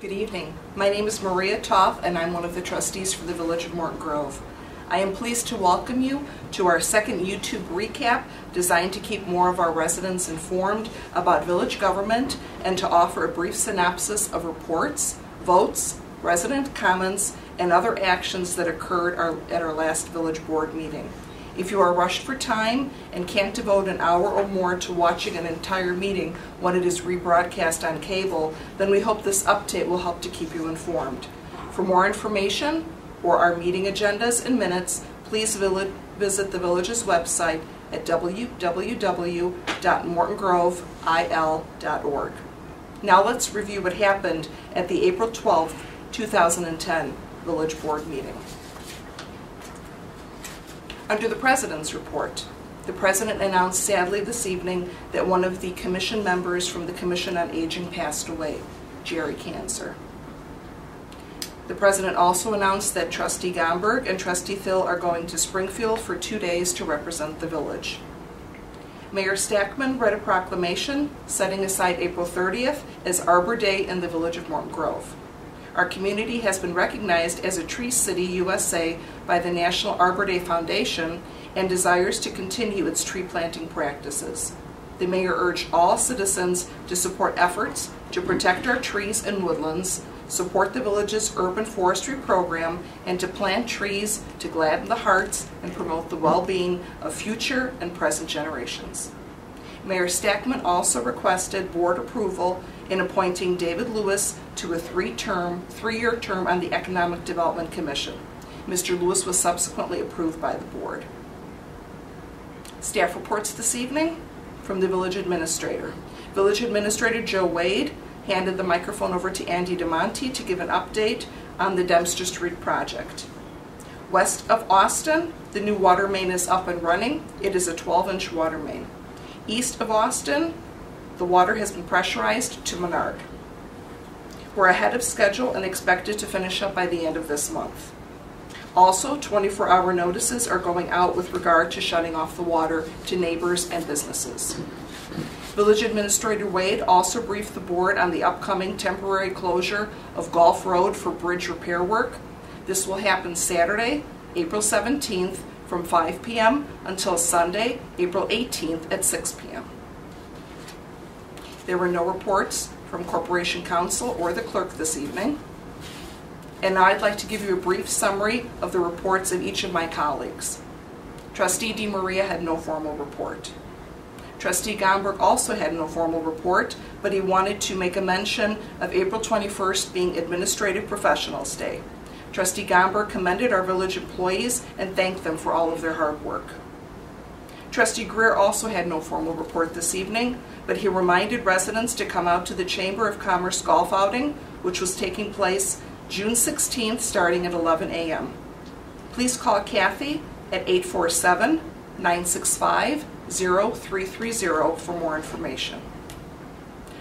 Good evening. My name is Maria Toth, and I'm one of the trustees for the Village of Morton Grove. I am pleased to welcome you to our second YouTube recap designed to keep more of our residents informed about village government and to offer a brief synopsis of reports, votes, resident comments, and other actions that occurred at our last village board meeting. If you are rushed for time and can't devote an hour or more to watching an entire meeting when it is rebroadcast on cable, then we hope this update will help to keep you informed. For more information or our meeting agendas and minutes, please visit the village's website at www.mortongrovil.org. Now let's review what happened at the April 12th, 2010 Village Board meeting. Under the President's report, the President announced sadly this evening that one of the Commission members from the Commission on Aging passed away, Jerry Cancer. The President also announced that Trustee Gomberg and Trustee Thill are going to Springfield for 2 days to represent the village. Mayor Stackman read a proclamation setting aside April 30th as Arbor Day in the Village of Morton Grove. Our community has been recognized as a Tree City USA by the National Arbor Day Foundation and desires to continue its tree planting practices. The mayor urged all citizens to support efforts to protect our trees and woodlands, support the village's urban forestry program, and to plant trees to gladden the hearts and promote the well-being of future and present generations. Mayor Stackman also requested board approval in appointing David Lewis to a three-year term on the Economic Development Commission. Mr. Lewis was subsequently approved by the board. Staff reports this evening from the Village Administrator. Village Administrator Joe Wade handed the microphone over to Andy DeMonte to give an update on the Dempster Street project. West of Austin, the new water main is up and running. It is a 12-inch water main. East of Austin, the water has been pressurized to Menard. We're ahead of schedule and expected to finish up by the end of this month. Also, 24-hour notices are going out with regard to shutting off the water to neighbors and businesses. Village Administrator Wade also briefed the board on the upcoming temporary closure of Gulf Road for bridge repair work. This will happen Saturday, April 17th from 5 p.m. until Sunday, April 18th at 6 p.m. There were no reports from Corporation Counsel or the clerk this evening. And now I'd like to give you a brief summary of the reports of each of my colleagues. Trustee DeMaria had no formal report. Trustee Gomberg also had no formal report, but he wanted to make a mention of April 21st being Administrative Professionals Day. Trustee Gomberg commended our village employees and thanked them for all of their hard work. Trustee Greer also had no formal report this evening, but he reminded residents to come out to the Chamber of Commerce golf outing, which was taking place June 16th starting at 11 a.m. Please call Kathy at 847-965-0330 for more information.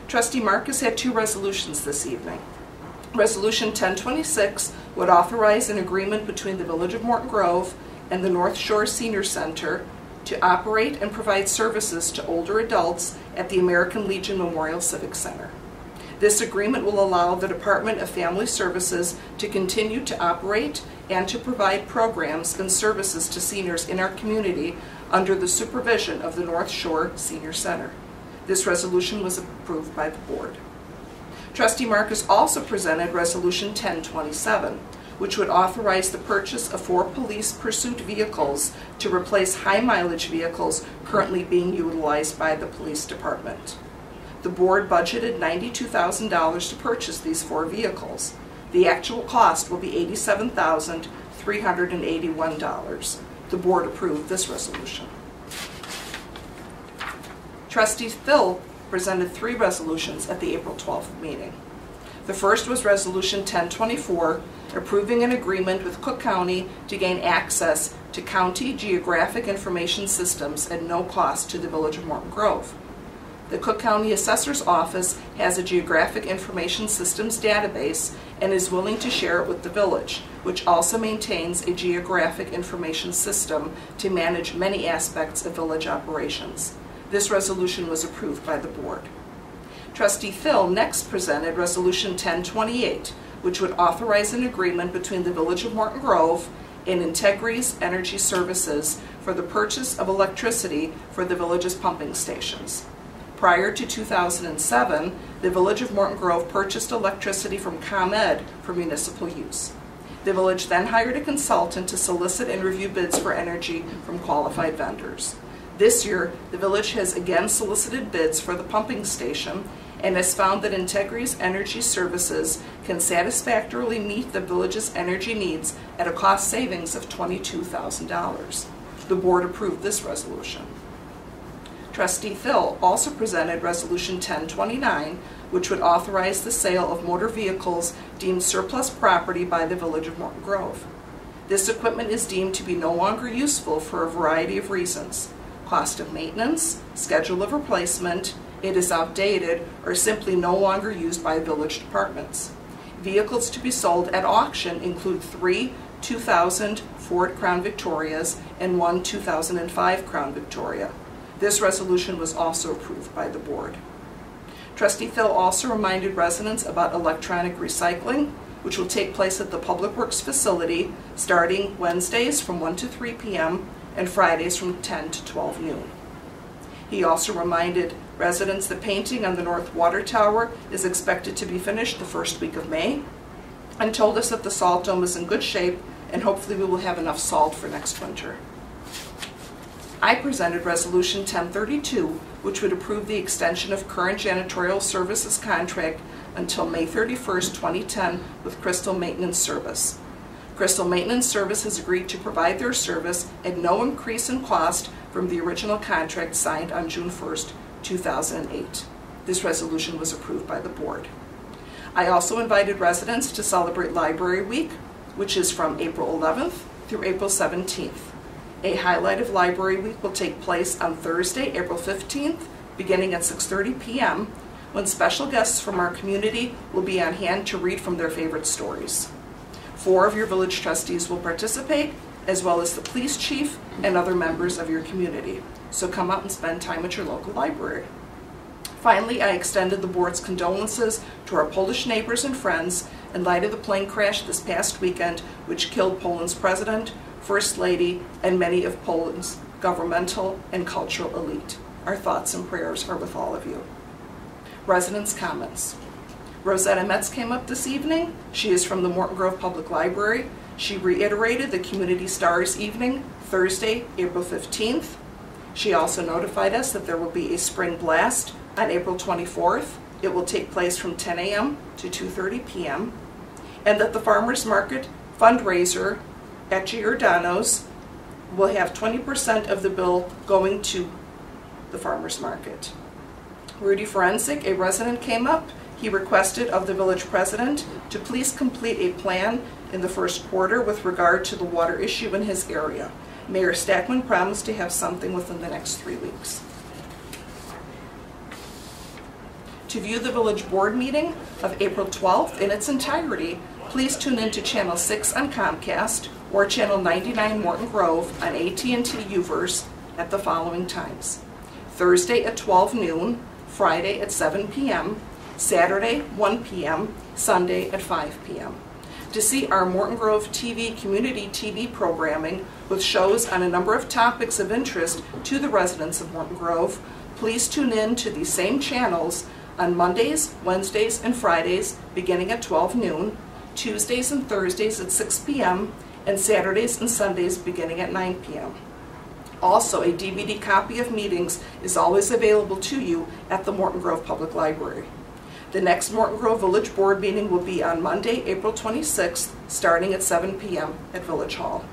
Trustee Marcus had two resolutions this evening. Resolution 1026 would authorize an agreement between the Village of Morton Grove and the North Shore Senior Center to operate and provide services to older adults at the American Legion Memorial Civic Center. This agreement will allow the Department of Family Services to continue to operate and to provide programs and services to seniors in our community under the supervision of the North Shore Senior Center. This resolution was approved by the board. Trustee Marcus also presented Resolution 1027, which would authorize the purchase of 4 police pursuit vehicles to replace high-mileage vehicles currently being utilized by the police department. The board budgeted $92,000 to purchase these 4 vehicles. The actual cost will be $87,381. The board approved this resolution. Trustee Thill presented 3 resolutions at the April 12th meeting. The first was Resolution 1024, approving an agreement with Cook County to gain access to county geographic information systems at no cost to the Village of Morton Grove. The Cook County Assessor's Office has a geographic information systems database and is willing to share it with the village, which also maintains a geographic information system to manage many aspects of village operations. This resolution was approved by the board. Trustee Phil next presented Resolution 1028, which would authorize an agreement between the Village of Morton Grove and Integris Energy Services for the purchase of electricity for the village's pumping stations. Prior to 2007, the Village of Morton Grove purchased electricity from ComEd for municipal use. The village then hired a consultant to solicit and review bids for energy from qualified vendors. This year, the village has again solicited bids for the pumping station and has found that Integris Energy Services can satisfactorily meet the village's energy needs at a cost savings of $22,000. The board approved this resolution. Trustee Phil also presented Resolution 1029, which would authorize the sale of motor vehicles deemed surplus property by the Village of Morton Grove. This equipment is deemed to be no longer useful for a variety of reasons: cost of maintenance, schedule of replacement, it is outdated, or simply no longer used by village departments. Vehicles to be sold at auction include 3 2000 Ford Crown Victorias and 1 2005 Crown Victoria. This resolution was also approved by the board. Trustee Phil also reminded residents about electronic recycling, which will take place at the Public Works facility starting Wednesdays from 1 to 3 p.m. and Fridays from 10 to 12 noon. He also reminded residents that painting on the North Water Tower is expected to be finished the first week of May, and told us that the salt dome is in good shape and hopefully we will have enough salt for next winter. I presented Resolution 1032, which would approve the extension of current janitorial services contract until May 31st, 2010 with Crystal Maintenance Service. Crystal Maintenance Service has agreed to provide their service at no increase in cost from the original contract signed on June 1st, 2008. This resolution was approved by the board. I also invited residents to celebrate Library Week, which is from April 11th through April 17th. A highlight of Library Week will take place on Thursday, April 15th, beginning at 6:30 p.m., when special guests from our community will be on hand to read from their favorite stories. 4 of your village trustees will participate, as well as the police chief and other members of your community. So come out and spend time at your local library. Finally, I extended the board's condolences to our Polish neighbors and friends in light of the plane crash this past weekend, which killed Poland's president, First Lady, and many of Poland's governmental and cultural elite. Our thoughts and prayers are with all of you. Residents' comments. Rosetta Metz came up this evening. She is from the Morton Grove Public Library. She reiterated the Community Stars evening, Thursday, April 15th. She also notified us that there will be a spring blast on April 24th. It will take place from 10 a.m. to 2:30 p.m. and that the Farmers Market fundraiser at Giordano's will have 20% of the bill going to the farmers market. Rudy Forensic, a resident, came up. He requested of the village president to please complete a plan in the first quarter with regard to the water issue in his area. Mayor Stackman promised to have something within the next 3 weeks. To view the village board meeting of April 12th in its entirety, please tune in to Channel 6 on Comcast or Channel 99 Morton Grove on AT&T UVerse at the following times: Thursday at 12 noon, Friday at 7 p.m., Saturday 1 p.m., Sunday at 5 p.m. To see our Morton Grove TV community TV programming with shows on a number of topics of interest to the residents of Morton Grove, please tune in to these same channels on Mondays, Wednesdays, and Fridays beginning at 12 noon, Tuesdays and Thursdays at 6 p.m., and Saturdays and Sundays beginning at 9 p.m. Also, a DVD copy of meetings is always available to you at the Morton Grove Public Library. The next Morton Grove Village Board meeting will be on Monday, April 26th, starting at 7 p.m. at Village Hall.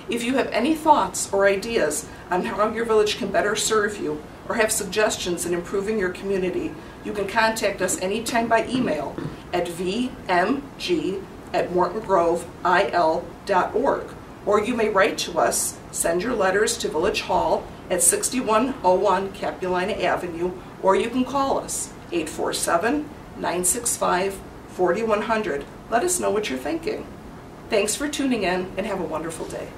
If you have any thoughts or ideas on how your village can better serve you or have suggestions in improving your community, you can contact us anytime by email at vmg@mortongrovil.org, or you may write to us, send your letters to Village Hall at 6101 Capulina Avenue, or you can call us 847-965-4100. Let us know what you're thinking. Thanks for tuning in and have a wonderful day.